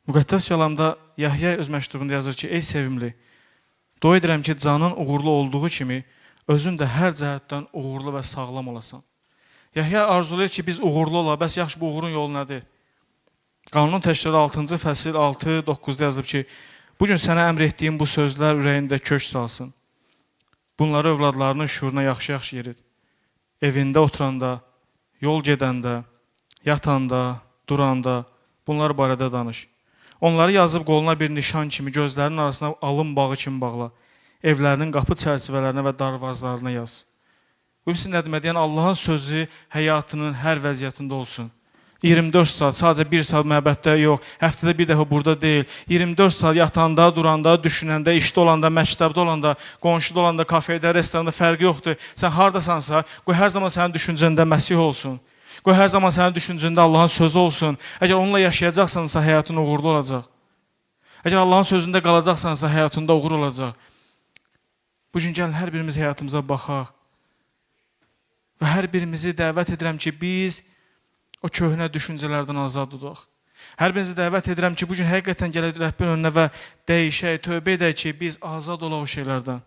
Müqəddəs kəlamda Yahya öz məktubunda yazır ki, ey sevimli, dua edirəm ki, canın uğurlu olduğu kimi, özün də hər cəhətdən uğurlu və sağlam olasan. Yahya arzulayır ki, biz uğurlu olaq. Bəs yaxşı, bu uğurun yolu nədir? Qanun təşkilatı 6-cı fəsil 6-9-da yazılıb ki, bugün sənə əmr etdiyim bu sözlər ürəyində kök salsın. Bunları övladlarının şuuruna yaxşı-yaxşı yerit. Evində oturanda, yol gedəndə, yatanda, duranda bunlar barədə danış. Onları yazıb qoluna bir nişan kimi, gözlərinin arasına alın bağı kimi bağla. Evlərinin qapı çərçivələrinə və darvazlarına yaz. Bilirsin nə demək? Yəni Allahın sözü həyatının hər vəziyyətində olsun. 24 saat, sadəcə 1 saat məhəbbətdə yox, həftədə bir dəfə burada deyil. 24 saat yatanda, duranda, düşünəndə, işdə olanda, məktəbdə olanda, qonşuda olanda, kafedə, restoranda fərqi yoxdur. Sən hardasansa, qoy hər zaman sənin düşüncəndə Məsih olsun. Qoy hər zaman sənin düşüncəndə Allahın sözü olsun. Əgər onunla yaşayacaqsansa, həyatın uğurlu olacaq. Əgər Allahın sözündə qalacaqsansa, həyatında uğur olacaq. Bugün gəlin, hər birimiz həyatımıza baxaq. Və hər birimizi dəvət edirəm ki, biz o köhnə düşüncələrdən azad olaq. Hər birinizi dəvət edirəm ki, bugün həqiqətən gələk Rəbbin önünə və dəyişək, tövbə edək ki, biz azad olaq o şeylərdən.